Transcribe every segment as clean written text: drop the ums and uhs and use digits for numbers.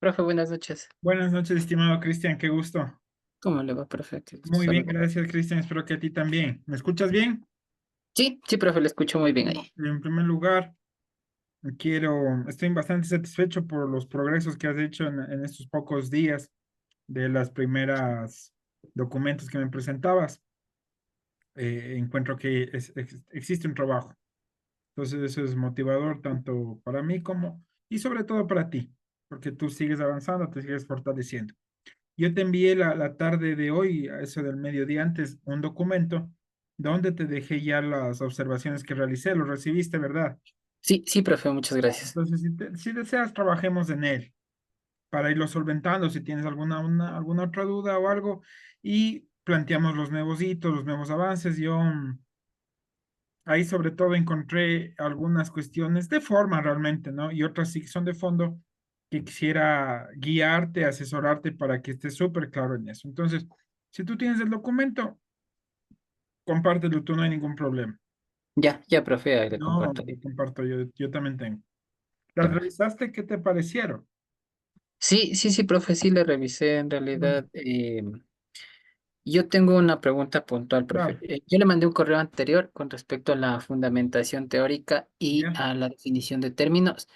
Profe, buenas noches. Buenas noches, estimado Cristian, qué gusto. ¿Cómo le va? Perfecto. Muy bien, Salud. gracias, Cristian. Espero que a ti también. ¿Me escuchas bien? Sí, sí, profe, le escucho muy bien ahí. En primer lugar, estoy bastante satisfecho por los progresos que has hecho en estos pocos días de las primeras documentos que me presentabas. Encuentro que existe un trabajo. Entonces, eso es motivador tanto para mí como, y sobre todo para ti, porque tú sigues avanzando, te sigues fortaleciendo. Yo te envié la tarde de hoy, a eso del mediodía antes, un documento donde te dejé ya las observaciones que realicé. Lo recibiste, ¿verdad? Sí, sí, profe, muchas gracias. Entonces, si deseas, trabajemos en él para irlo solventando. Si tienes alguna otra duda o algo, y planteamos los nuevos hitos, los nuevos avances. Yo ahí sobre todo encontré algunas cuestiones de forma realmente, ¿no? Y otras sí que son de fondo que quisiera guiarte, asesorarte para que estés súper claro en eso. Entonces, si tú tienes el documento, compártelo tú, no hay ningún problema. Ya, ya, profe, ahí le No, comparto. lo comparto yo también tengo. ¿Las Ya. revisaste? ¿Qué te parecieron? Sí, sí, sí, profe, sí le revisé. En Bueno, realidad, yo tengo una pregunta puntual, profe. claro, Yo le mandé un correo anterior con respecto a la fundamentación teórica y ya. a la definición de términos.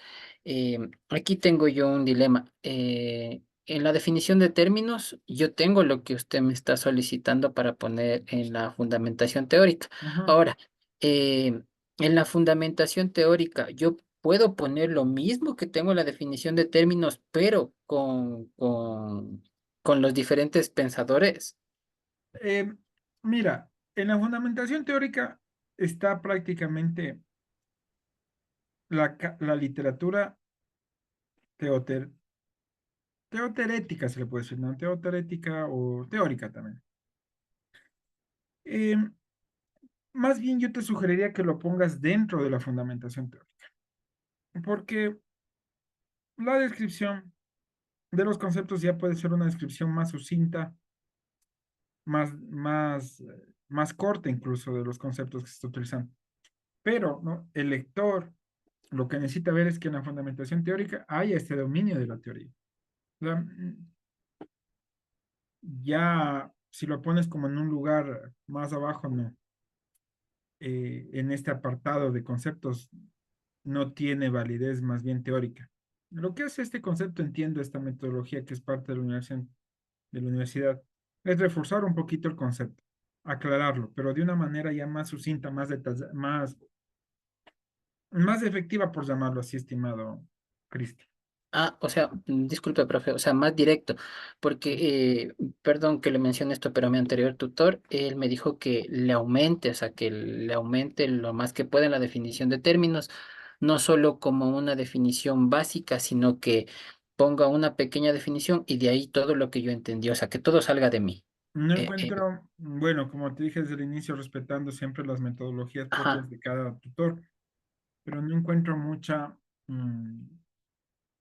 Aquí tengo yo un dilema. En la definición de términos, yo tengo lo que usted me está solicitando para poner en la fundamentación teórica. Ajá. Ahora, en la fundamentación teórica, yo puedo poner lo mismo que tengo en la definición de términos, pero con los diferentes pensadores. Eh, Mira, en la fundamentación teórica está prácticamente la literatura teóter- teoterética, se le puede decir, ¿no? Teoterética o teórica también. Eh, Más bien yo te sugeriría que lo pongas dentro de la fundamentación teórica, porque la descripción de los conceptos ya puede ser una descripción más sucinta, más corta incluso de los conceptos que se está utilizando. Pero, ¿no? El lector lo que necesita ver es que en la fundamentación teórica haya este dominio de la teoría. O sea, ya si lo pones como en un lugar más abajo, no. En este apartado de conceptos no tiene validez más bien teórica. Lo que hace este concepto, entiendo esta metodología que es parte de la universidad, es reforzar un poquito el concepto, aclararlo, pero de una manera ya más sucinta, más detallada, más efectiva, por llamarlo así, estimado Cristi. Ah, o sea, disculpe, profe, o sea, más directo, porque, perdón que le mencione esto, pero mi anterior tutor, él me dijo que le aumente, o sea, que le aumente lo más que pueda en la definición de términos, no solo como una definición básica, sino que ponga una pequeña definición y de ahí todo lo que yo entendí, o sea, que todo salga de mí. No Eh, eh, encuentro, bueno, como te dije desde el inicio, respetando siempre las metodologías propias ajá. de cada tutor, pero no encuentro mm,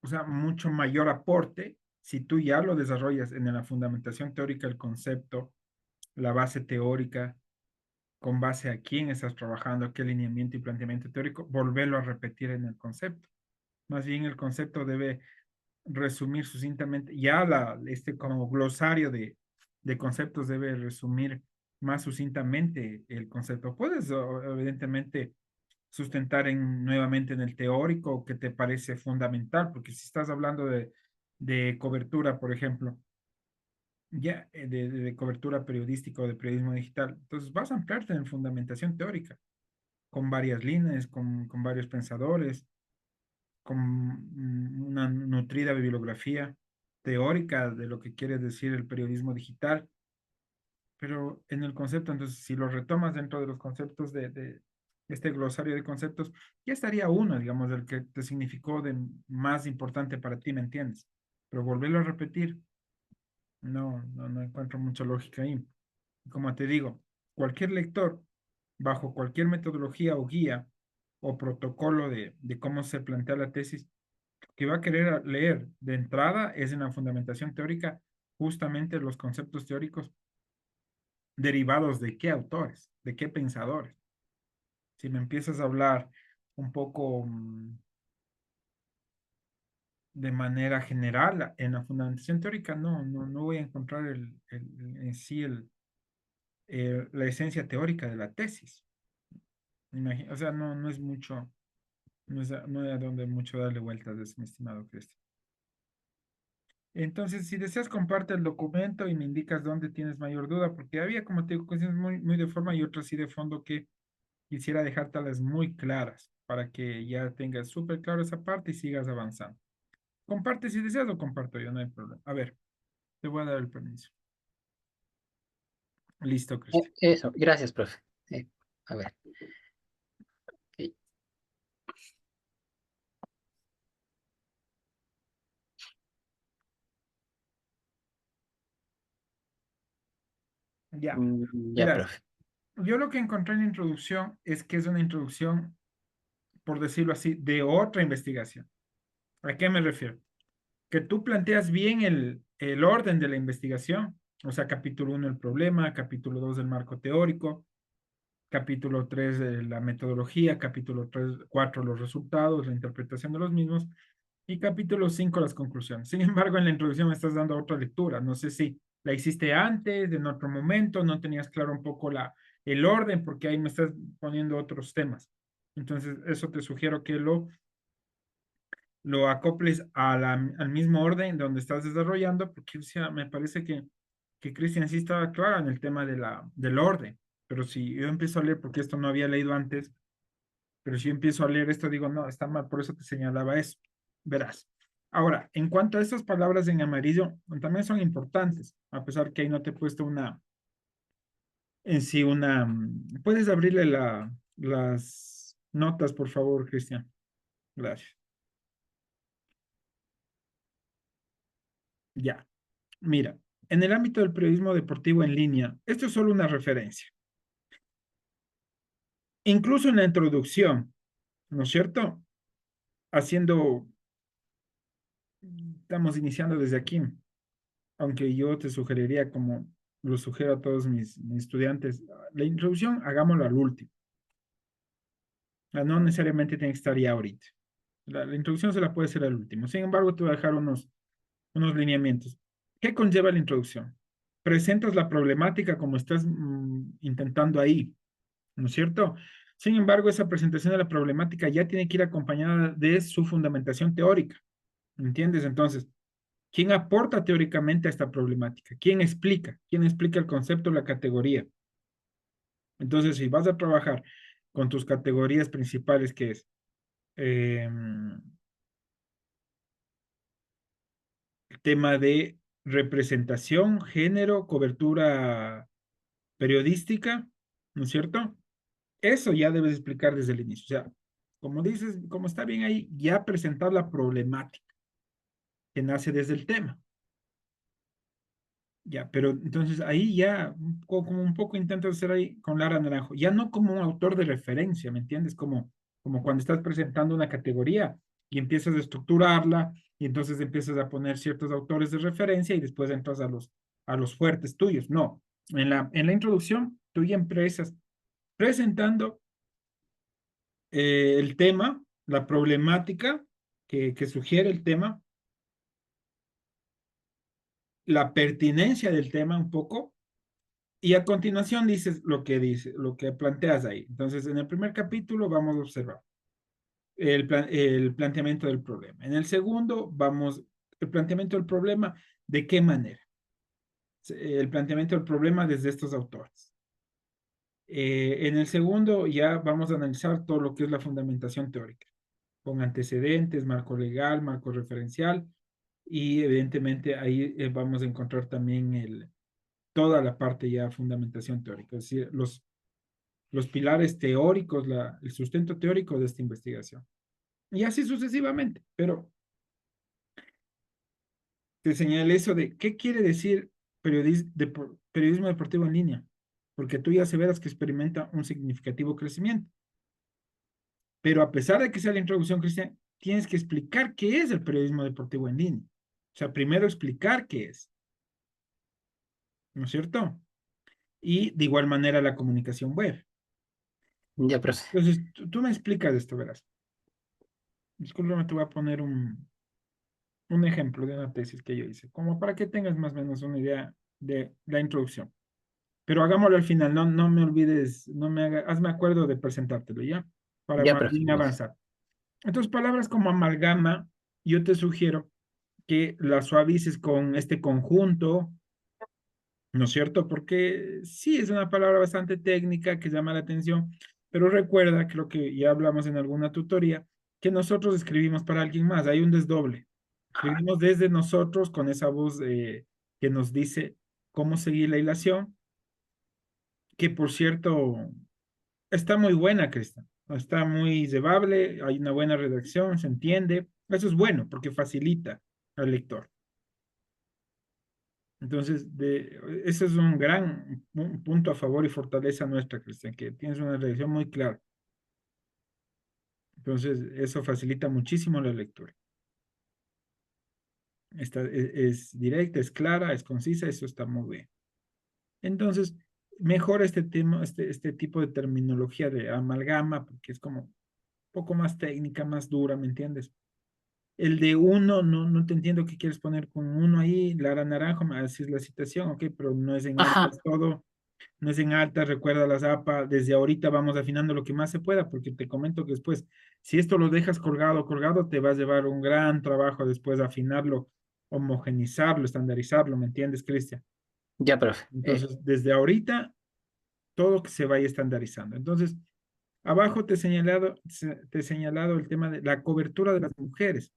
o sea, mucho mayor aporte si tú ya lo desarrollas en la fundamentación teórica del concepto, la base teórica, con base a quién estás trabajando, qué lineamiento y planteamiento teórico, volverlo a repetir en el concepto. Más bien el concepto debe resumir sucintamente, ya este como glosario de conceptos debe resumir más sucintamente el concepto. Puedes, evidentemente, sustentar nuevamente en el teórico que te parece fundamental, porque si estás hablando de cobertura, por ejemplo, ya de cobertura periodística o de periodismo digital, entonces vas a ampliarte en fundamentación teórica, con varias líneas, con varios pensadores, con una nutrida bibliografía teórica de lo que quiere decir el periodismo digital, pero en el concepto, entonces, si lo retomas dentro de los conceptos de este glosario de conceptos, ya estaría uno, digamos, del que te significó de más importante para ti, ¿me entiendes? Pero volverlo a repetir, no encuentro mucha lógica ahí. Como te digo, cualquier lector, bajo cualquier metodología o guía o protocolo de cómo se plantea la tesis, que va a querer leer de entrada es en la fundamentación teórica, justamente los conceptos teóricos derivados de qué autores, de qué pensadores. Si me empiezas a hablar un poco de manera general. En la fundamentación teórica no voy a encontrar en sí la esencia teórica de la tesis. O sea, no es mucho, no hay a donde mucho darle vueltas, mi estimado Cristian. Entonces, si deseas, comparte el documento y me indicas dónde tienes mayor duda, porque había, como te digo, cuestiones muy de forma y otras sí de fondo que quisiera dejártelas muy claras para que ya tengas súper claro esa parte y sigas avanzando. Comparte si deseas o comparto yo, no hay problema. A ver, te voy a dar el permiso. Listo, Cristian. Eso, gracias, profe. A ver. Ok. Ya. Ya, Verás, profe. yo lo que encontré en la introducción es que es una introducción, por decirlo así, de otra investigación. ¿A qué me refiero? Que tú planteas bien el orden de la investigación, o sea, capítulo uno el problema, capítulo 2 el marco teórico, capítulo 3 la metodología, capítulo 3, 4 los resultados, la interpretación de los mismos, y capítulo 5 las conclusiones. Sin embargo, en la introducción me estás dando otra lectura. No sé si la hiciste antes, en otro momento, no tenías claro un poco el orden, porque ahí me estás poniendo otros temas. Entonces, eso te sugiero que lo acoples al mismo orden donde estás desarrollando, porque o sea, me parece que Cristian sí estaba clara en el tema del orden. Pero si yo empiezo a leer, porque esto no había leído antes, pero si yo empiezo a leer esto, digo, no, está mal, por eso te señalaba eso. Verás. Ahora, en cuanto a estas palabras en amarillo, también son importantes, a pesar que ahí no te he puesto en sí puedes abrirle las notas, por favor, Cristian. Gracias. Ya. Mira, en el ámbito del periodismo deportivo en línea, esto es solo una referencia. Incluso en la introducción, ¿no es cierto? Haciendo, estamos iniciando desde aquí, aunque yo te sugeriría, como lo sugiero a todos mis estudiantes, la introducción hagámoslo al último. No necesariamente tiene que estar ya ahorita. La introducción se la puede hacer al último. Sin embargo, te voy a dejar unos lineamientos. ¿Qué conlleva la introducción? Presentas la problemática como estás intentando ahí, ¿no es cierto? Sin embargo, esa presentación de la problemática ya tiene que ir acompañada de su fundamentación teórica, ¿entiendes? Entonces, ¿quién aporta teóricamente a esta problemática? ¿Quién explica? ¿Quién explica el concepto, la categoría? Entonces, si vas a trabajar con tus categorías principales, que es eh, el tema de representación, género, cobertura periodística, ¿no es cierto? Eso ya debes explicar desde el inicio. O sea, como dices, como está bien ahí, ya presentar la problemática que nace desde el tema. Ya, pero entonces ahí ya, como un poco intentas hacer ahí con Lara Naranjo, ya no como un autor de referencia, ¿me entiendes? Como cuando estás presentando una categoría y empiezas a estructurarla y entonces empiezas a poner ciertos autores de referencia y después entras a los fuertes tuyos. No, en la introducción tú ya empiezas presentando el tema, la problemática que sugiere el tema, la pertinencia del tema un poco, y a continuación dice, lo que planteas ahí. Entonces, en el primer capítulo vamos a observar el planteamiento del problema. En el segundo, el planteamiento del problema, ¿de qué manera? El planteamiento del problema desde estos autores. En el segundo, ya vamos a analizar todo lo que es la fundamentación teórica, con antecedentes, marco legal, marco referencial, y evidentemente ahí vamos a encontrar también toda la parte ya fundamentación teórica, es decir, los pilares teóricos, el sustento teórico de esta investigación. Y así sucesivamente, pero te señalé eso de qué quiere decir periodismo deportivo en línea, porque tú ya se verás que experimenta un significativo crecimiento. Pero a pesar de que sea la introducción, Cristian, tienes que explicar qué es el periodismo deportivo en línea. O sea, primero explicar qué es, ¿no es cierto? Y de igual manera la comunicación web. Ya, profe. Entonces, tú me explicas esto, verás. Discúlpame, te voy a poner un... un ejemplo de una tesis que yo hice, como para que tengas más o menos una idea de la introducción. Pero hagámoslo al final, no, no me olvides, no me haga, hazme acuerdo de presentártelo, ¿ya? Para Ya, más profe. bien avanzar. Entonces, palabras como amalgama, yo te sugiero que las suavices con este conjunto, ¿no es cierto? Porque sí, es una palabra bastante técnica que llama la atención, pero recuerda, creo que ya hablamos en alguna tutoría, que nosotros escribimos para alguien más, hay un desdoble. Escribimos desde nosotros con esa voz que nos dice cómo seguir la hilación, que por cierto está muy buena, Cristian. Está muy llevable, hay una buena redacción, se entiende. Eso es bueno porque facilita al lector. Entonces, ese es un gran punto a favor y fortaleza nuestra, Cristian, que tienes una redacción muy clara. Entonces, eso facilita muchísimo la lectura. Es directa, es clara, es concisa, eso está muy bien. Entonces, mejor este tema, este tipo de terminología de amalgama, porque es como un poco más técnica, más dura, ¿me entiendes? El de uno, no, no te entiendo qué quieres poner con uno ahí, Lara Naranjo, así es la citación, ok, pero no es en Ajá, altas todo, no es en altas, recuerda las APA, desde ahorita vamos afinando lo que más se pueda, porque te comento que después, si esto lo dejas colgado, colgado, te va a llevar un gran trabajo después afinarlo, homogenizarlo, estandarizarlo, ¿me entiendes, Cristian? ya, profe. Entonces, desde ahorita, todo que se vaya estandarizando. Entonces, abajo te he señalado el tema de la cobertura de las mujeres.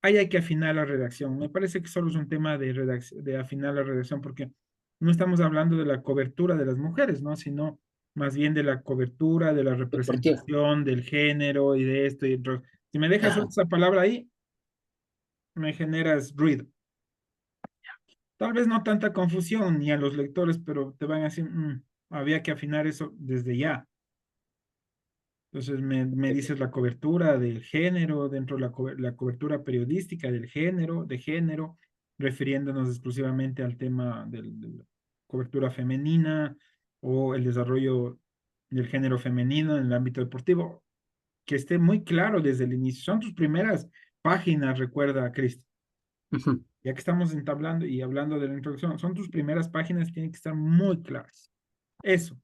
Ahí hay que afinar la redacción. Me parece que solo es un tema de, de afinar la redacción porque no estamos hablando de la cobertura de las mujeres, ¿no? Sino más bien de la cobertura, de la Deportivo. representación, del género y de esto y otro. Si me dejas Ajá. esa palabra ahí, me generas ruido. Tal vez no tanta confusión ni a los lectores, pero te van a decir, había que afinar eso desde ya. Entonces me dices la cobertura del género, dentro de la cobertura periodística del género, de género, refiriéndonos exclusivamente al tema de la cobertura femenina o el desarrollo del género femenino en el ámbito deportivo, que esté muy claro desde el inicio. Son tus primeras páginas, recuerda, Cristi, Ujú. ya que estamos entablando y hablando de la introducción, son tus primeras páginas, tienen que estar muy claras. Eso.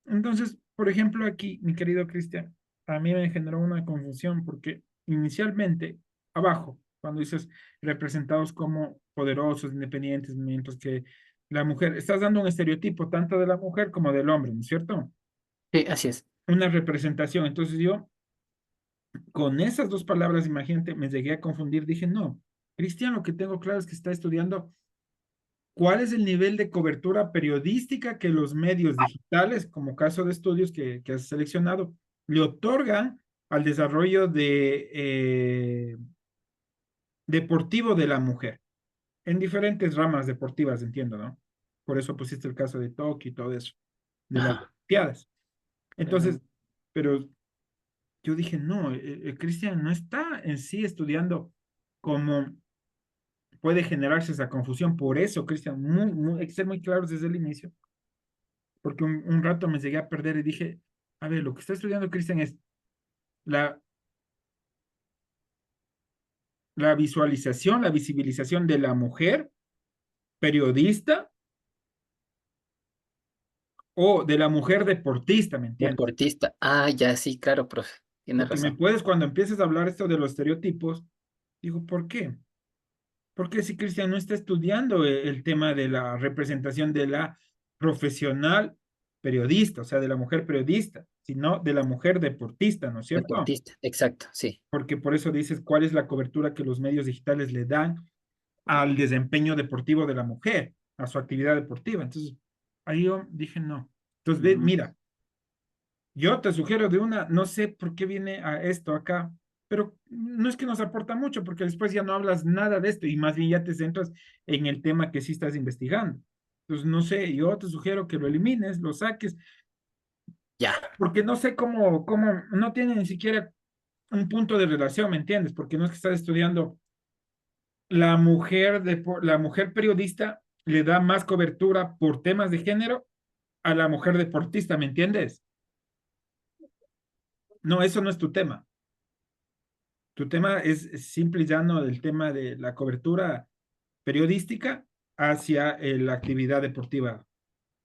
Entonces, por ejemplo, aquí, mi querido Cristian, a mí me generó una confusión porque inicialmente, abajo, cuando dices representados como poderosos, independientes, mientras que la mujer, estás dando un estereotipo tanto de la mujer como del hombre, ¿no es cierto? Sí, así es. Una representación. Entonces yo, con esas dos palabras, imagínate, me llegué a confundir. Dije, no, Cristian, lo que tengo claro es que está estudiando cuál es el nivel de cobertura periodística que los medios digitales, como caso de estudios que has seleccionado, le otorgan al desarrollo deportivo de la mujer, en diferentes ramas deportivas, entiendo, ¿no? Por eso pusiste el caso de Tokio y todo eso, de las Ajá. Olimpiadas. Pero, Entonces, pero yo dije, no, Cristian no está en sí estudiando cómo puede generarse esa confusión. Por eso, Cristian, hay que ser muy claros desde el inicio porque un rato me llegué a perder y dije, a ver, lo que está estudiando Cristian es la, la visualización, la visibilización de la mujer periodista o de la mujer deportista, ¿me entiendes? deportista. Ah, ya, sí, claro, profe. Tienes Porque me razón. puedes, cuando empieces a hablar esto de los estereotipos, digo, ¿por qué? Porque si Cristian no está estudiando el tema de la representación de la profesional periodista, o sea, de la mujer periodista, sino de la mujer deportista, ¿no es cierto? Deportista, exacto, sí. Porque por eso dices cuál es la cobertura que los medios digitales le dan al desempeño deportivo de la mujer, a su actividad deportiva. Entonces, ahí yo dije no. Entonces, ve, Mm, mira, yo te sugiero de una, no sé por qué viene a esto acá, pero no es que nos aporta mucho, porque después ya no hablas nada de esto y más bien ya te centras en el tema que sí estás investigando. Entonces, no sé, yo te sugiero que lo elimines, lo saques, ya, porque no sé no tiene ni siquiera un punto de relación, ¿me entiendes? Porque no es que estás estudiando la mujer periodista le da más cobertura por temas de género a la mujer deportista, ¿me entiendes? No, eso no es tu tema. Tu tema es simple y llano el tema de la cobertura periodística hacia la actividad deportiva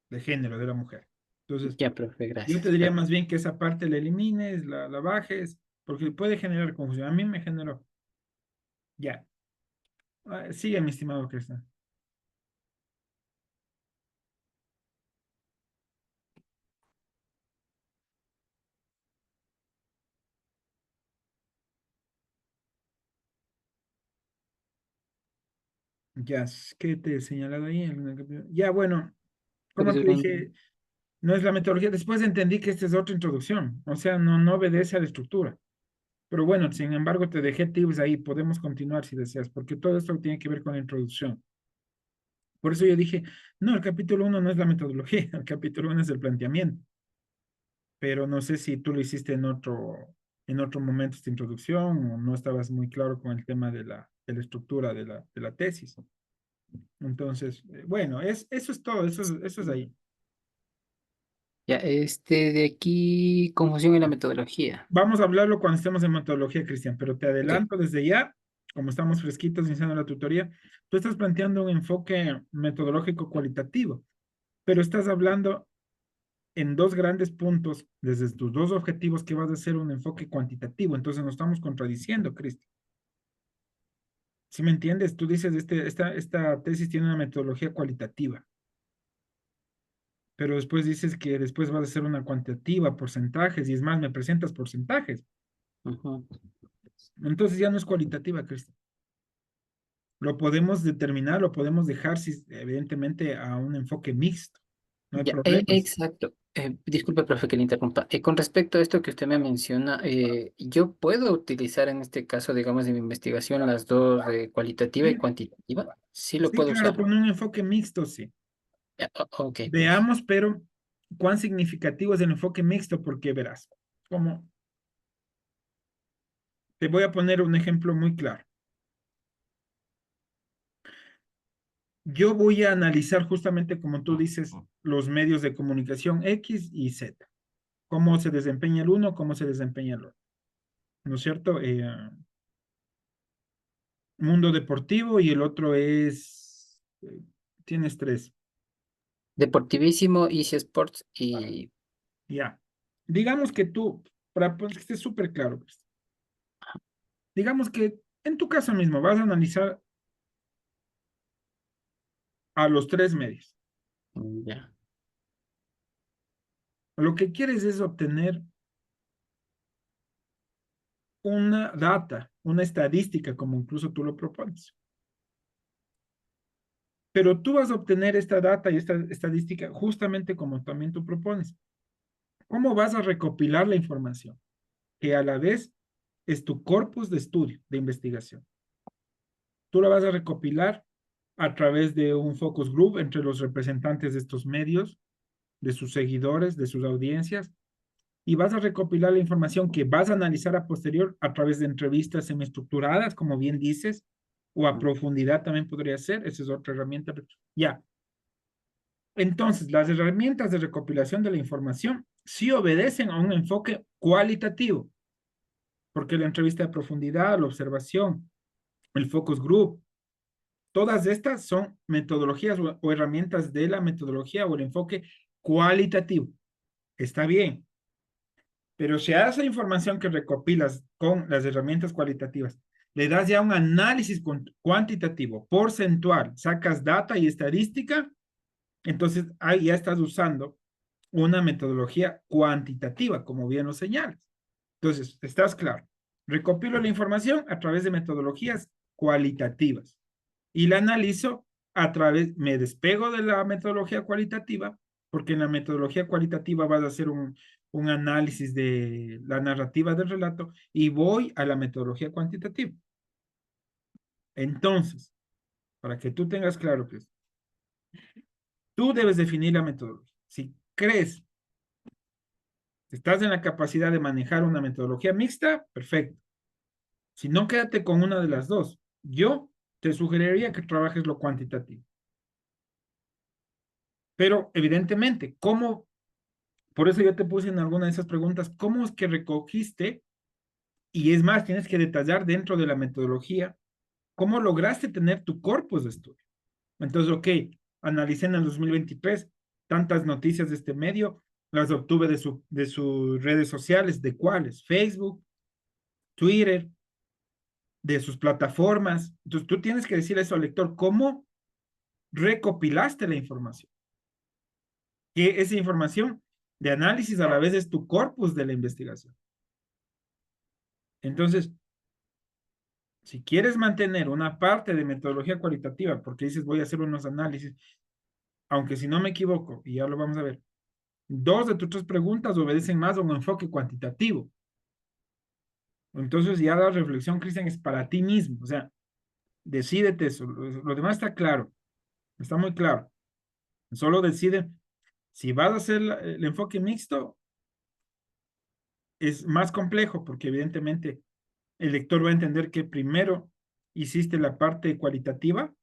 de género de la mujer. Entonces, Ya, profe, yo te gracias. diría más bien que esa parte la elimines, la bajes, porque puede generar confusión. A mí me generó. Ya. Sigue, mi estimado Cristian. Ya, ¿qué te he señalado ahí? Ya, bueno, como te Capítulo dije, no es la metodología. Después entendí que esta es otra introducción, o sea, no obedece a la estructura. Pero bueno, sin embargo, te dejé tips ahí, podemos continuar si deseas, porque todo esto tiene que ver con la introducción. Por eso yo dije, no, el capítulo uno no es la metodología, el capítulo uno es el planteamiento, pero no sé si tú lo hiciste en otro momento esta introducción o no estabas muy claro con el tema de la estructura de la tesis. Entonces, bueno, eso es todo, eso es ahí. Ya, de aquí, confusión en la metodología. Vamos a hablarlo cuando estemos en metodología, Cristian, pero te Ok, adelanto desde ya, como estamos fresquitos iniciando la tutoría, tú estás planteando un enfoque metodológico cualitativo, pero estás hablando en dos grandes puntos, desde tus dos objetivos, que vas a hacer un enfoque cuantitativo, entonces nos estamos contradiciendo, Cristian. ¿Sí me entiendes? Tú dices, esta tesis tiene una metodología cualitativa, pero después dices que después vas a hacer una cuantitativa, porcentajes, y es más, me presentas porcentajes. ujú. Entonces ya no es cualitativa, Cristian. Lo podemos determinar, lo podemos dejar, evidentemente, a un enfoque mixto. No hay Ya, problemas. exacto. Disculpe, profe, que le interrumpa. Con respecto a esto que usted me menciona, yo puedo utilizar en este caso, digamos, de mi investigación las dos, cualitativa y Sí, cuantitativa. Sí lo sí, puedo claro, usar. con un enfoque mixto, sí. Ya, ok, profe. Veamos, pero, cuán significativo es el enfoque mixto, porque verás, como te voy a poner un ejemplo muy claro. Yo voy a analizar justamente, como tú dices, los medios de comunicación X y Z. Cómo se desempeña el uno, cómo se desempeña el otro. ¿No es cierto? Mundo deportivo y el otro es, tienes tres. Deportivísimo, Easy Sports y Ya. Digamos que tú, para pues, que esté súper claro, pues, digamos que en tu caso mismo vas a analizar a los tres medios. ya. Lo que quieres es obtener una data, una estadística, como incluso tú lo propones. Pero tú vas a obtener esta data y esta estadística justamente como también tú propones. ¿Cómo vas a recopilar la información? Que a la vez es tu corpus de estudio, de investigación. Tú la vas a recopilar a través de un focus group entre los representantes de estos medios, de sus seguidores, de sus audiencias, y vas a recopilar la información que vas a analizar a posterior a través de entrevistas semiestructuradas, como bien dices, o a profundidad también podría ser, esa es otra herramienta. Ya, entonces las herramientas de recopilación de la información sí obedecen a un enfoque cualitativo, porque la entrevista de profundidad, la observación, el focus group, todas estas son metodologías o herramientas de la metodología o el enfoque cualitativo. Está bien, pero si a esa información que recopilas con las herramientas cualitativas le das ya un análisis cuantitativo, porcentual, sacas data y estadística, entonces ahí ya estás usando una metodología cuantitativa, como bien lo señalas. Entonces, estás claro. Recopilo la información a través de metodologías cualitativas y la analizo a través, me despego de la metodología cualitativa, porque en la metodología cualitativa vas a hacer un análisis de la narrativa del relato y voy a la metodología cuantitativa. Entonces, para que tú tengas claro que tú debes definir la metodología. Si crees que estás en la capacidad de manejar una metodología mixta, perfecto. Si no, quédate con una de las dos. Yo te sugeriría que trabajes lo cuantitativo. Pero evidentemente, ¿cómo? Por eso yo te puse en alguna de esas preguntas, ¿cómo es que recogiste Y es más, tienes que detallar dentro de la metodología cómo lograste tener tu corpus de estudio. Entonces, ok, analicé en el 2023 tantas noticias de este medio, las obtuve de sus redes sociales, ¿de cuáles? Facebook, Twitter, de sus plataformas. Entonces, tú tienes que decir eso al lector, ¿cómo recopilaste la información? Que esa información de análisis a la vez es tu corpus de la investigación. Entonces, si quieres mantener una parte de metodología cualitativa, porque dices voy a hacer unos análisis, aunque si no me equivoco, y ya lo vamos a ver, dos de tus tres preguntas obedecen más a un enfoque cuantitativo. Entonces ya la reflexión, Cristian, es para ti mismo. O sea, decídete eso. Lo demás está claro, está muy claro. Solo decide si vas a hacer el enfoque mixto, es más complejo porque evidentemente el lector va a entender que primero hiciste la parte cualitativa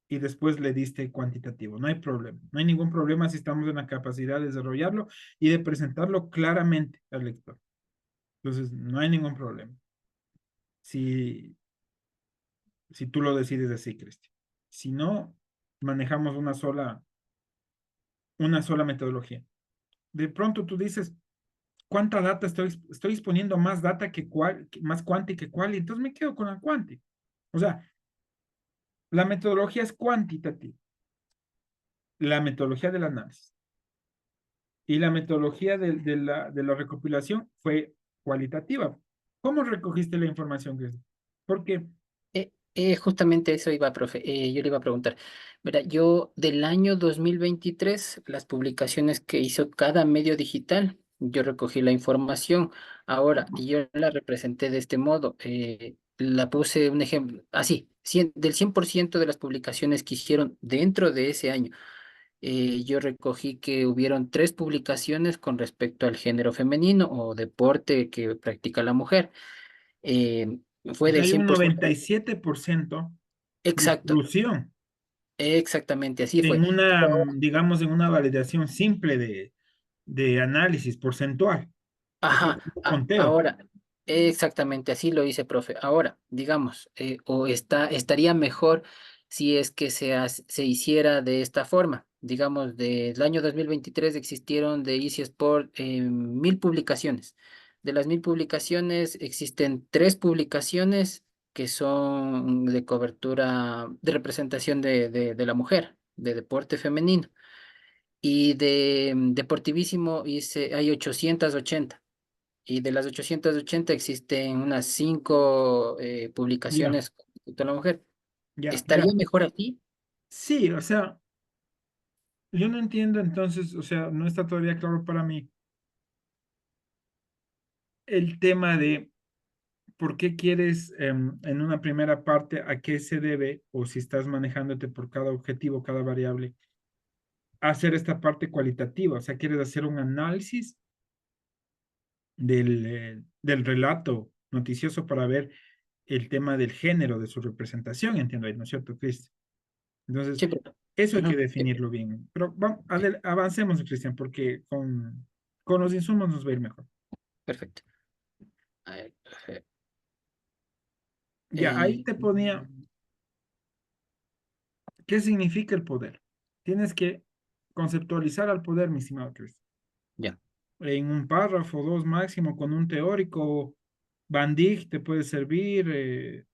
y después le diste cuantitativo. No hay problema. No hay ningún problema si estamos en la capacidad de desarrollarlo y de presentarlo claramente al lector. Entonces, no hay ningún problema. Si, si tú lo decides así, Cristian. Si no, manejamos una sola metodología. De pronto tú dices, ¿cuánta data estoy exponiendo más data más cuanti que quali? Entonces me quedo con la cuanti. O sea, la metodología es cuantitativa, la metodología del análisis. Y la metodología de la recopilación fue cualitativa. ¿Cómo recogiste la información, Cristian? Porque, Justamente eso iba, profe. Yo le iba a preguntar. Mira, yo del año 2023 las publicaciones que hizo cada medio digital, yo recogí la información. Ahora, yo la representé de este modo. La puse un ejemplo, así, del 100% de las publicaciones que hicieron dentro de ese año, yo recogí que hubieron tres publicaciones con respecto al género femenino o deporte que practica la mujer. Eh, o Fue sea, del hay un 100%. 97% de Exacto, inclusión exactamente, así fue. en una, Pero, digamos, en una validación simple de análisis porcentual. Eso es ajá, un conteo. ahora, exactamente así lo hice, profe. Ahora, digamos, estaría mejor si es que se hiciera de esta forma. Digamos, del año 2023 existieron de Easy Sport 1000 publicaciones. De las 1000 publicaciones existen tres publicaciones que son de cobertura, de representación de la mujer, de deporte femenino. Y de Deportivísimo hay 880. Y de las 880 existen unas 5 Ya, publicaciones de la mujer. ya, ya. ¿Estaría mejor aquí? Sí, o sea, yo no entiendo entonces, o sea, no está todavía claro para mí el tema de por qué quieres en una primera parte a qué se debe o si estás manejándote por cada objetivo, cada variable, hacer esta parte cualitativa, o sea, quieres hacer un análisis del relato noticioso para ver el tema del género, de su representación, entiendo ahí, ¿no es cierto, Cristian? Entonces, Sí, pero... eso hay que Ujú, definirlo bien. Pero vamos, sí, avancemos, Cristian, porque con los insumos nos va a ir mejor. perfecto. A ver, Ya, ahí te ponía, ¿qué significa el poder? Tienes que conceptualizar al poder, mi estimado Cristian. ya. En un párrafo, dos máximo, con un teórico, Van Dijk te puede servir,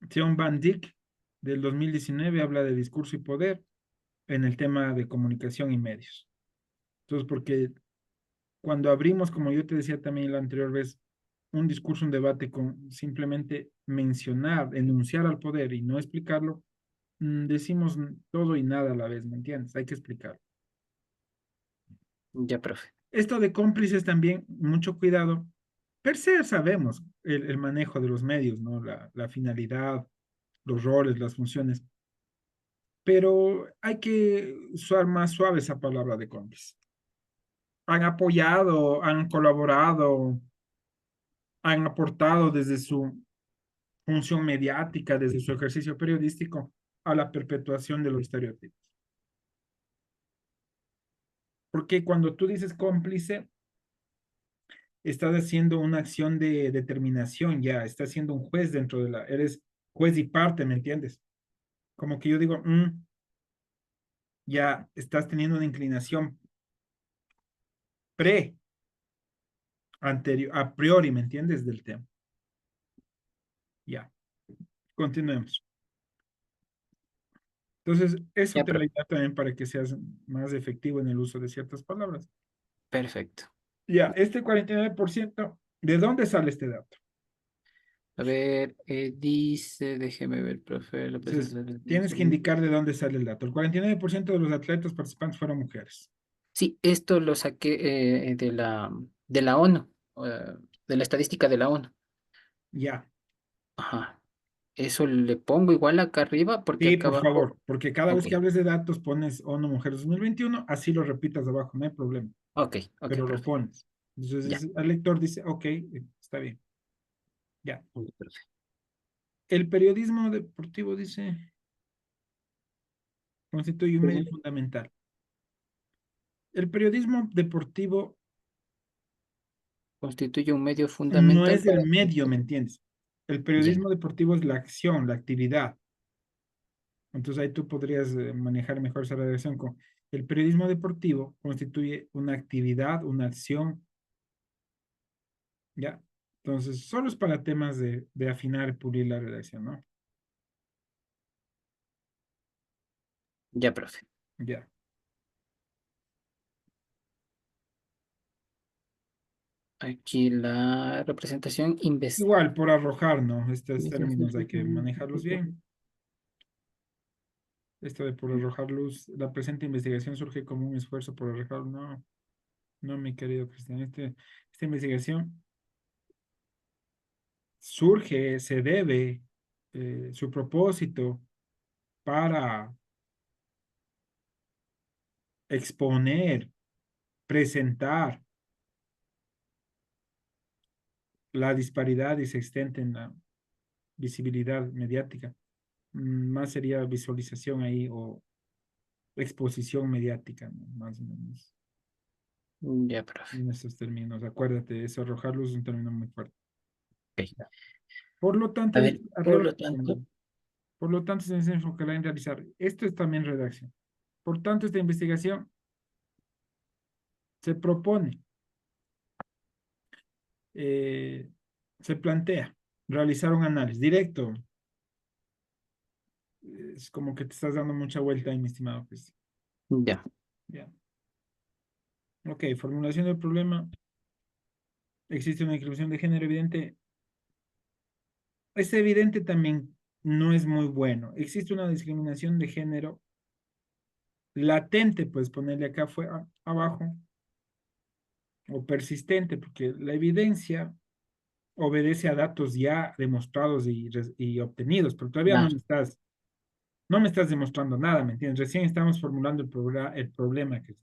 Theon Van Dijk del 2019 habla de discurso y poder en el tema de comunicación y medios. Entonces, porque cuando abrimos, como yo te decía también la anterior vez, un discurso, un debate con simplemente mencionar, enunciar al poder y no explicarlo, decimos todo y nada a la vez, ¿me entiendes? Hay que explicar. Ya, profe. Esto de cómplices también, mucho cuidado. Per se sabemos el manejo de los medios, ¿no? La finalidad, los roles, las funciones, pero hay que usar más suave esa palabra de cómplice. Han apoyado, han colaborado, han aportado desde su función mediática, desde su ejercicio periodístico a la perpetuación de los estereotipos. Porque cuando tú dices cómplice, estás haciendo una acción de determinación ya, estás siendo un juez dentro de eres juez y parte, ¿me entiendes? Como que yo digo, ya estás teniendo una inclinación pre, anterior, a priori, ¿me entiendes? Del tema. Ya, continuemos. Entonces, eso Ya, te va a profe. ayudar también para que seas más efectivo en el uso de ciertas palabras. Perfecto. Ya, este 49%, ¿de dónde sale este dato? A ver, dice, déjeme ver, profe, la Entonces, presencia de... tienes que indicar de dónde sale el dato. El 49% de los atletas participantes fueron mujeres. Sí, esto lo saqué de la ONU, de la estadística de la ONU. Ya. Ajá. Eso le pongo igual acá arriba porque Sí, acá por abajo. favor, porque cada Ok, vez que hables de datos pones ONU Mujeres 2021, así lo repitas abajo, no hay problema, ok, ok, pero lo profe. pones. Ya. Entonces, el lector dice, ok, está bien, ya. Ok, profe. El periodismo deportivo, dice, constituye un medio Ujú. fundamental. El periodismo deportivo Constituye un medio no fundamental es el para... medio, ¿me entiendes? El Ya, periodismo deportivo es la acción, la actividad. Entonces ahí tú podrías manejar mejor esa redacción con el periodismo deportivo constituye una actividad, una acción, ¿ya? Entonces, solo es para temas de afinar y pulir la redacción, ¿no? ya, profe. Ya. Aquí la representación invest... Igual, por arrojar, ¿no? Estos términos hay que manejarlos bien. Esto de por arrojar luz, la presente investigación surge como un esfuerzo por arrojar, no, no, mi querido Cristian, esta investigación surge, se debe, su propósito para exponer, presentar la disparidad existente en la visibilidad mediática. Más sería visualización ahí o exposición mediática, ¿no? Más o menos Ya, profe. en estos términos. Acuérdate, eso, arrojar luz es un término muy fuerte. Ok. Por lo tanto, A ver, por arriba, lo tanto, por lo tanto, se enfocará en realizar. Esto es también redacción. Por tanto, esta investigación se propone, eh, se plantea realizar un análisis directo. Es como que te estás dando mucha vuelta ahí, mi estimado Cristian. ya, Ya. Ok, formulación del problema. Existe una discriminación de género evidente. Es evidente también, no es muy bueno. Existe una discriminación de género latente, puedes ponerle acá fue abajo, o persistente, porque la evidencia obedece a datos ya demostrados y obtenidos, pero todavía claro. no me estás demostrando nada, ¿me entiendes? Recién estamos formulando el problema que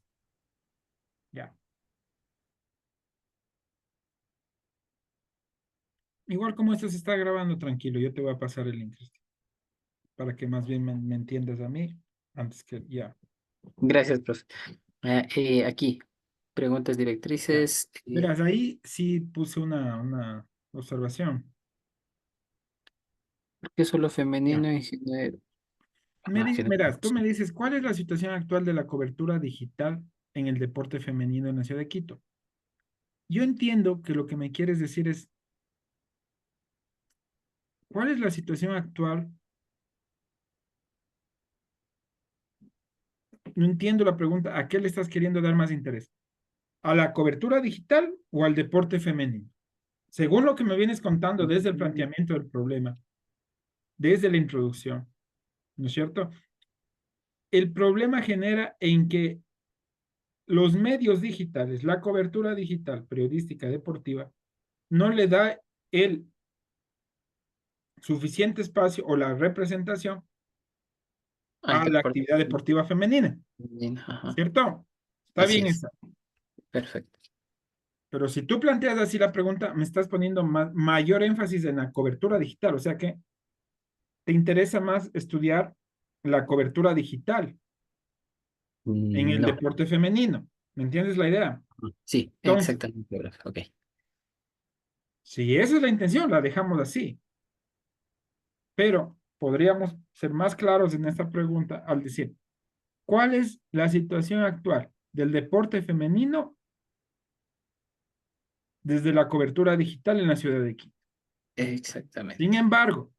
ya. Igual como esto se está grabando, tranquilo, yo te voy a pasar el link, Cristian, para que más bien me entiendas a mí antes que ya. Gracias, profe. Aquí, preguntas Ya. directrices. Verás, ahí sí puse una observación. ¿Por qué solo Ya. femenino en género? Ah, género. Verás, tú me dices, ¿cuál es la situación actual de la cobertura digital en el deporte femenino en la ciudad de Quito? Yo entiendo que lo que me quieres decir es, ¿cuál es la situación actual? No entiendo la pregunta, ¿a qué le estás queriendo dar más interés? ¿A la cobertura digital o al deporte femenino? Según lo que me vienes contando desde el planteamiento del problema, desde la introducción, ¿no es cierto? El problema genera en que los medios digitales, la cobertura digital, periodística, deportiva, no le da el suficiente espacio o la representación Al a la deporte actividad deportiva femenina, femenino. Ajá. ¿cierto? Está Así bien es. esa. Perfecto. Pero si tú planteas así la pregunta, me estás poniendo mayor énfasis en la cobertura digital, o sea que te interesa más estudiar la cobertura digital en el No. deporte femenino. ¿Me entiendes la idea? Sí, Entonces, exactamente, profe. Ok. Si esa es la intención, la dejamos así. Pero podríamos ser más claros en esta pregunta al decir, ¿cuál es la situación actual del deporte femenino desde la cobertura digital en la ciudad de Quito? Sin Exactamente. embargo,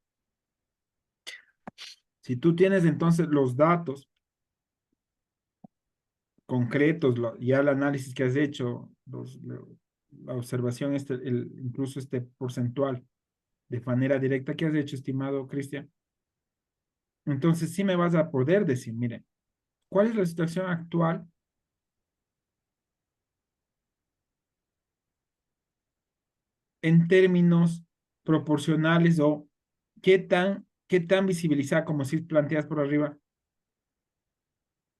si tú tienes entonces los datos concretos, ya el análisis que has hecho, la observación, incluso este porcentual de manera directa que has hecho, estimado Cristian, entonces sí me vas a poder decir, mire, ¿cuál es la situación actual en términos proporcionales o qué tan visibilizada, como si planteas por arriba,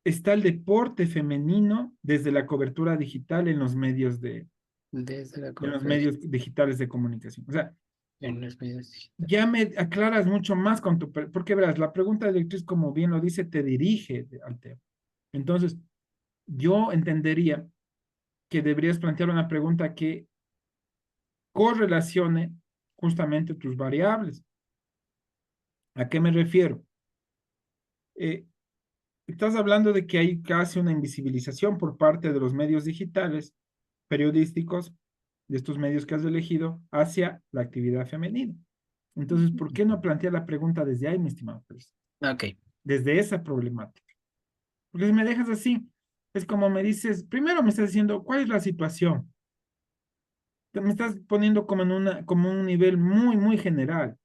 está el deporte femenino desde la cobertura digital en los medios Desde la en los cobertura medios digitales de comunicación? O sea, en los medios ya digitales. me aclaras mucho más con porque verás, la pregunta directriz, como bien lo dice, te dirige al tema. Entonces, yo entendería que deberías plantear una pregunta que correlacione justamente tus variables. ¿A qué me refiero? Eh, Estás hablando de que hay casi una invisibilización por parte de los medios digitales, periodísticos, de estos medios que has elegido, hacia la actividad femenina. Entonces, ¿por qué no plantear la pregunta desde ahí, mi estimado Chris? Ok, Desde esa problemática. Porque si me dejas así, es como me dices, primero me estás diciendo, ¿cuál es la situación? Me estás poniendo como como un nivel muy, muy general.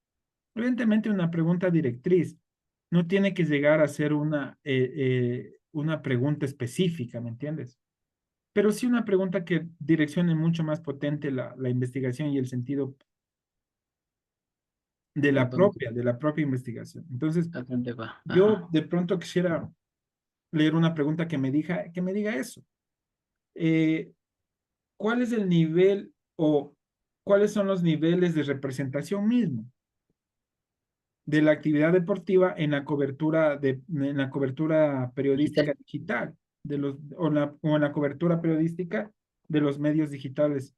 Evidentemente una pregunta directriz no tiene que llegar a ser una pregunta específica, ¿me entiendes? Pero sí una pregunta que direccione mucho más potente la investigación y el sentido ¿a dónde, de la propia investigación. Entonces, a dónde va? yo Ajá. de pronto quisiera leer una pregunta que me diga eso. Eh, ¿Cuál es el nivel o cuáles son los niveles de representación mismo de la actividad deportiva en la en la cobertura periodística Digital. digital o en la cobertura periodística de los medios digitales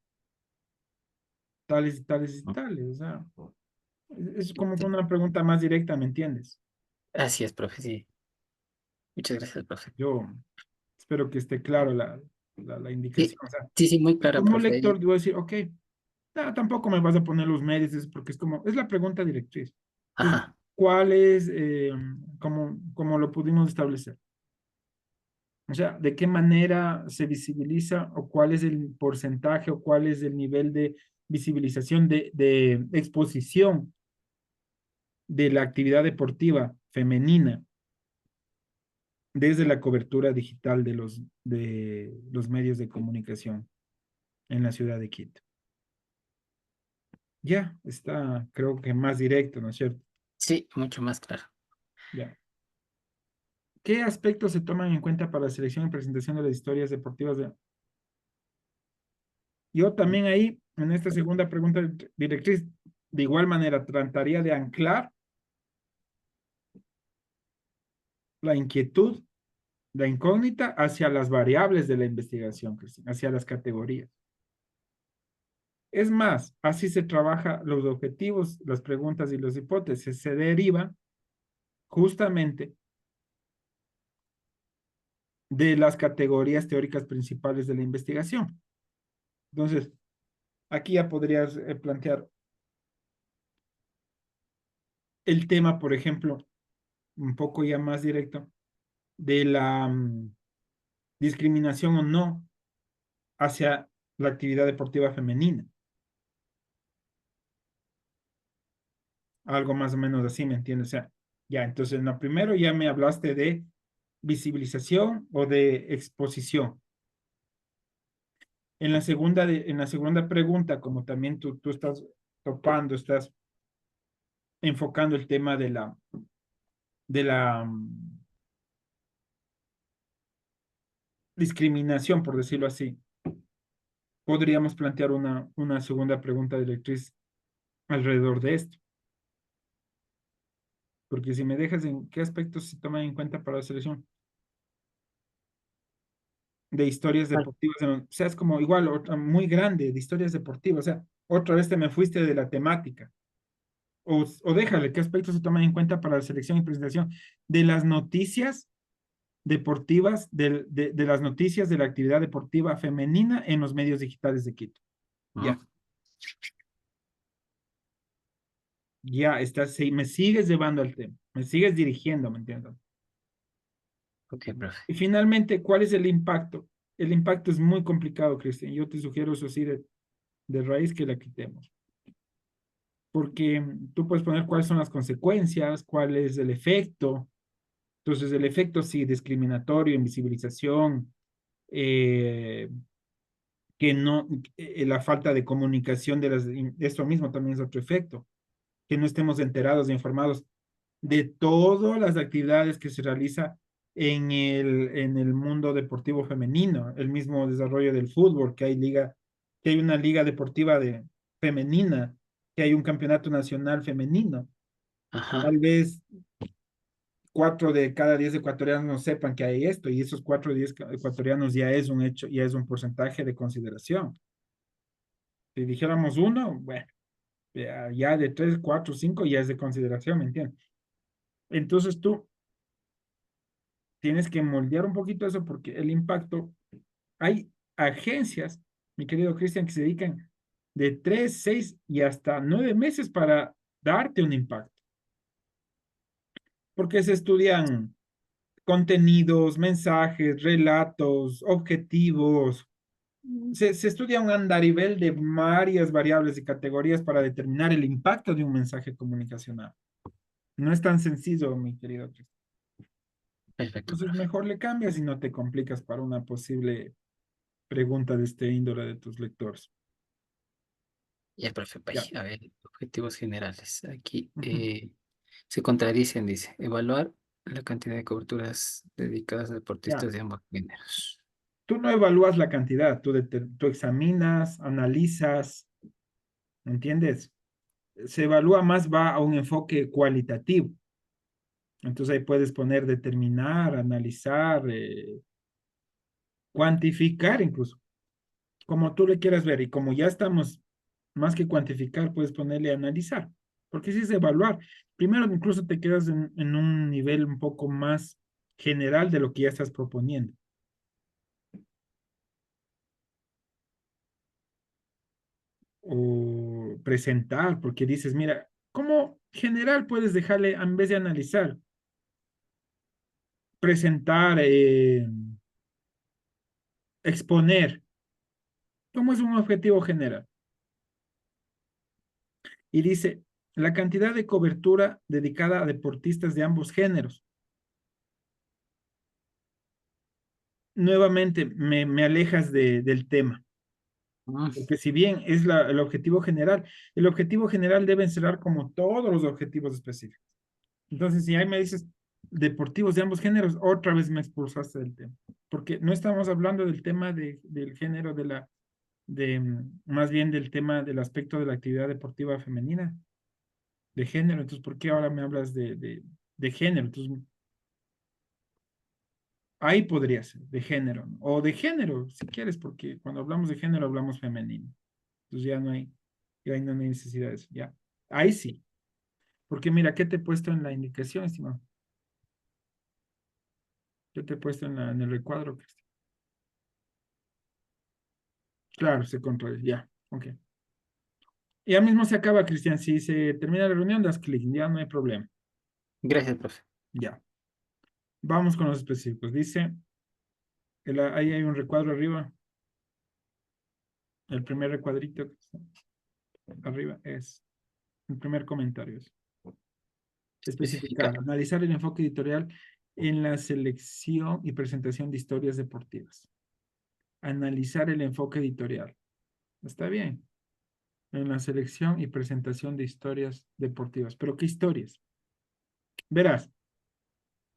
tales y tales y tales? O sea, es como que Sí. una pregunta más directa, ¿me entiendes? Así es, profe, sí. Muchas gracias, profe. Yo espero que esté claro la indicación. Sí, O sea, sí, sí, muy clara, como profe. lector, yo voy a decir, ok, no, tampoco me vas a poner los medios, porque es como, es la pregunta directriz. Entonces, Ajá. ¿cuál es, como lo pudimos establecer? O sea, ¿de qué manera se visibiliza o cuál es el porcentaje o cuál es el nivel de visibilización, de exposición de la actividad deportiva femenina desde la cobertura digital de los medios de comunicación en la ciudad de Quito? Ya, está, creo que más directo, ¿no es cierto? Sí, mucho más claro. Ya. ¿Qué aspectos se toman en cuenta para la selección y presentación de las historias deportivas? Yo también ahí, en esta segunda pregunta directriz, de igual manera, trataría de anclar la inquietud, la incógnita hacia las variables de la investigación, Cristina, hacia las categorías. Es más, así se trabaja los objetivos, las preguntas y las hipótesis. Se derivan justamente de las categorías teóricas principales de la investigación. Entonces, aquí ya podrías plantear el tema, por ejemplo, un poco ya más directo, de la discriminación o no hacia la actividad deportiva femenina. Algo más o menos así, ¿me entiendes? O sea, ya, entonces en lo primero ya me hablaste de visibilización o de exposición. En la segunda pregunta, como también tú estás topando, estás enfocando el tema de la discriminación, por decirlo así, podríamos plantear una segunda pregunta directriz alrededor de esto. Porque si me dejas en qué aspectos se toman en cuenta para la selección de historias Vale. deportivas, o sea, es como igual, otra muy grande de historias deportivas, o sea, Otra vez te me fuiste de la temática. O déjale, ¿qué aspectos se toman en cuenta para la selección y presentación de las noticias deportivas, de las noticias de la actividad deportiva femenina en los medios digitales de Quito? Ya, ¿no? ya, estás, sí, me sigues llevando al tema, me sigues dirigiendo, ¿me entiendes? Ok, profe. Y finalmente, ¿cuál es el impacto? El impacto es muy complicado, Cristian. Yo te sugiero eso sí de raíz que la quitemos. Porque tú puedes poner cuáles son las consecuencias, cuál es el efecto. Entonces, el efecto sí, discriminatorio, invisibilización, eh, que no, la falta de comunicación de las, esto mismo también es otro efecto, que no estemos enterados e informados de todas las actividades que se realiza en el mundo deportivo femenino, el mismo desarrollo del fútbol, que hay liga, que hay una liga deportiva femenina, que hay un campeonato nacional femenino. Ajá. Tal vez 4 de cada 10 ecuatorianos no sepan que hay esto, y esos 4 de 10 ecuatorianos ya es un hecho, ya es un porcentaje de consideración. Si dijéramos uno, bueno, ya de 3, 4, 5 ya es de consideración, ¿me entiendes? Entonces tú tienes que moldear un poquito eso porque el impacto, hay agencias, mi querido Cristian, que se dedican de 3, 6 y hasta 9 meses para darte un impacto, porque se estudian contenidos, mensajes, relatos, objetivos, se estudia un andarivel de varias variables y categorías para determinar el impacto de un mensaje comunicacional. No es tan sencillo, mi querido Cristian. Perfecto, Entonces, profe. mejor le cambias y no te complicas para una posible pregunta de este índole de tus lectores. Y el profe Pay. Ya. A ver, objetivos generales. Aquí Ujú. se contradicen, dice. Evaluar la cantidad de coberturas dedicadas a Ya. deportistas de ambos géneros. Tú no evalúas la cantidad, tú examinas, analizas, ¿entiendes? Se evalúa más, va a un enfoque cualitativo. Entonces ahí puedes poner determinar, analizar, cuantificar incluso, como tú le quieras ver. Y como ya estamos más que cuantificar, puedes ponerle analizar, porque si es evaluar. Primero incluso te quedas en un nivel un poco más general de lo que ya estás proponiendo. O presentar, porque dices, mira, como general puedes dejarle, en vez de analizar, presentar, exponer, cómo es un objetivo general. Y dice, la cantidad de cobertura dedicada a deportistas de ambos géneros. Nuevamente, me alejas del tema, Mm, porque si bien es el objetivo general debe encerrar como todos los objetivos específicos. Entonces, si ahí me dices deportivos de ambos géneros, otra vez me expulsaste del tema, porque no estamos hablando del tema del género más bien del tema del aspecto de la actividad deportiva femenina, de género. Entonces, ¿por qué ahora me hablas de género? Entonces, ahí podría ser, de género, ¿no? O de género, si quieres, porque cuando hablamos de género hablamos femenino. Entonces ya no hay necesidad de eso, ya. Ahí sí, porque mira, ¿qué te he puesto en la indicación, estimado? ¿Qué te he puesto en el recuadro, Cristian? Claro, se controla, ya, ok. Ya mismo se acaba, Cristian. Si se termina la reunión, das clic, ya no hay problema. Gracias, profe. Ya. Vamos con los específicos. Dice, ahí hay un recuadro arriba. El primer recuadrito que está arriba es el primer comentario. Es especificar, Especificar. analizar el enfoque editorial en la selección y presentación de historias deportivas. Analizar el enfoque editorial. Está bien. En la selección y presentación de historias deportivas. ¿Pero qué historias? Verás,